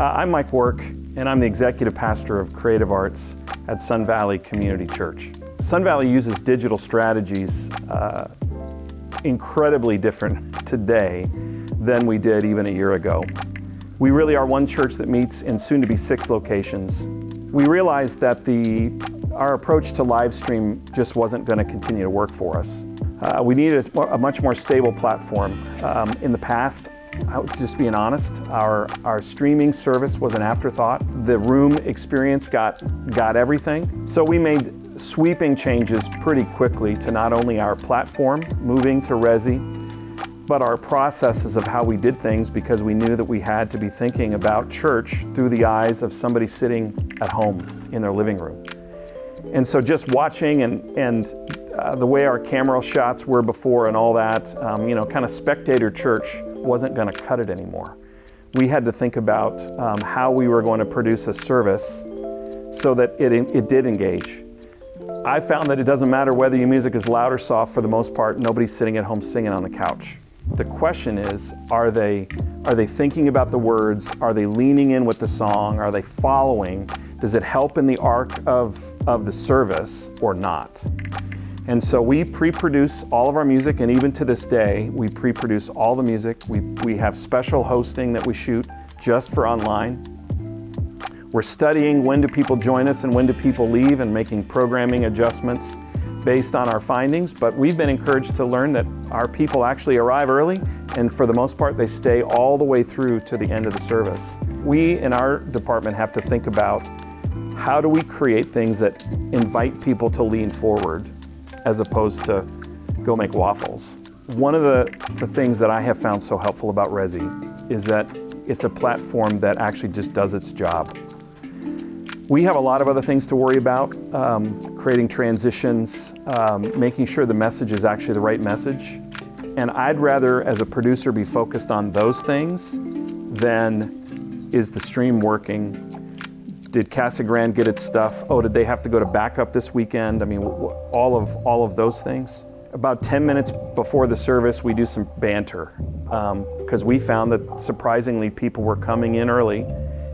I'm Mike Work, and I'm the executive pastor of creative arts at Sun Valley Community Church. Sun Valley uses digital strategies incredibly different today than we did even a year ago. We really are one church that meets in soon to be 6 locations. We realized that our approach to live stream just wasn't going to continue to work for us. We needed a much more stable platform. In the past, just being honest, our streaming service was an afterthought. The room experience got everything. So we made sweeping changes pretty quickly to not only our platform, moving to Resi, but our processes of how we did things, because we knew that we had to be thinking about church through the eyes of somebody sitting at home in their living room. And so just watching and the way our camera shots were before and all that, kind of spectator church wasn't going to cut it anymore. We had to think about how we were going to produce a service so that it did engage. I found that it doesn't matter whether your music is loud or soft. For the most part, nobody's sitting at home singing on the couch. The question is, are they thinking about the words? Are they leaning in with the song? Are they following? Does it help in the arc of the service or not? And so we pre-produce all of our music, and even to this day, we pre-produce all the music. We have special hosting that we shoot just for online. We're studying when do people join us and when do people leave, and making programming adjustments based on our findings. But we've been encouraged to learn that our people actually arrive early, and for the most part, they stay all the way through to the end of the service. We in our department have to think about how do we create things that invite people to lean forward as opposed to go make waffles. One of the things that I have found so helpful about Resi is that it's a platform that actually just does its job. We have a lot of other things to worry about, creating transitions, making sure the message is actually the right message. And I'd rather, as a producer, be focused on those things than is the stream working? Did Casa Grande get its stuff? Oh, did they have to go to backup this weekend? I mean, all of those things. About 10 minutes before the service, we do some banter, because we found that surprisingly people were coming in early,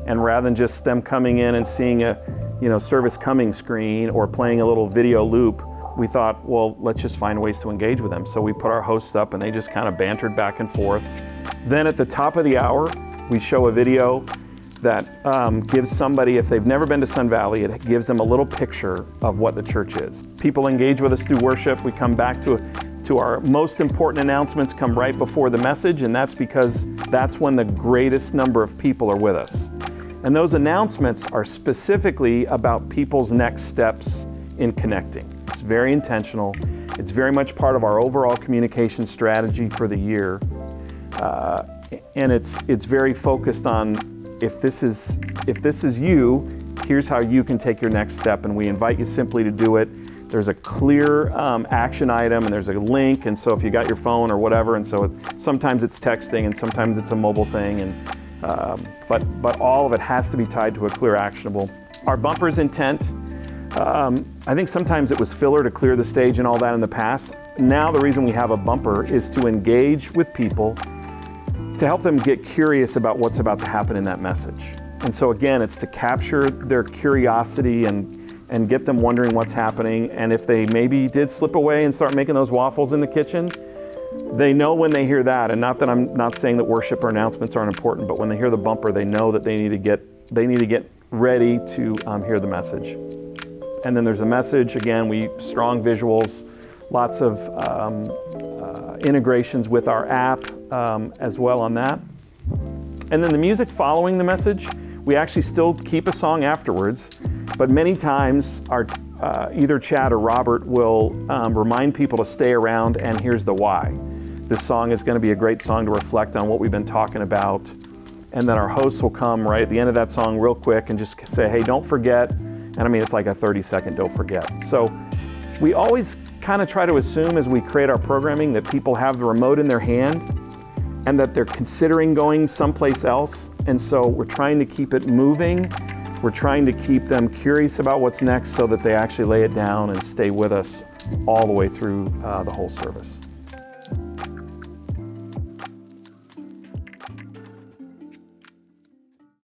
and rather than just them coming in and seeing a service coming screen or playing a little video loop, we thought, well, let's just find ways to engage with them. So we put our hosts up and they just kind of bantered back and forth. Then at the top of the hour, we show a video that gives somebody, if they've never been to Sun Valley, it gives them a little picture of what the church is. People engage with us through worship. We come back to our most important announcements come right before the message, and that's because that's when the greatest number of people are with us. And those announcements are specifically about people's next steps in connecting. It's very intentional. It's very much part of our overall communication strategy for the year. And it's very focused on, if this is you, here's how you can take your next step, and we invite you simply to do it. There's a clear action item, and there's a link, and so if you got your phone or whatever, and so sometimes it's texting and sometimes it's a mobile thing, and but all of it has to be tied to a clear actionable. Our bumper's intent, I think sometimes it was filler to clear the stage and all that in the past. Now the reason we have a bumper is to engage with people, to help them get curious about what's about to happen in that message. And so again, it's to capture their curiosity and get them wondering what's happening. And if they maybe did slip away and start making those waffles in the kitchen, they know when they hear that, and not that I'm not saying that worship or announcements aren't important, but when they hear the bumper, they know that they need to get ready to hear the message. And then there's a message, again, strong visuals, lots of integrations with our app as well on that. And then the music following the message, we actually still keep a song afterwards, but many times either Chad or Robert will remind people to stay around, and here's the why. This song is going to be a great song to reflect on what we've been talking about. And then our hosts will come right at the end of that song real quick and just say, hey, don't forget. And I mean, it's like a 30-second don't forget. So we always kind of try to assume as we create our programming that people have the remote in their hand and that they're considering going someplace else. And so we're trying to keep it moving. We're trying to keep them curious about what's next so that they actually lay it down and stay with us all the way through the whole service.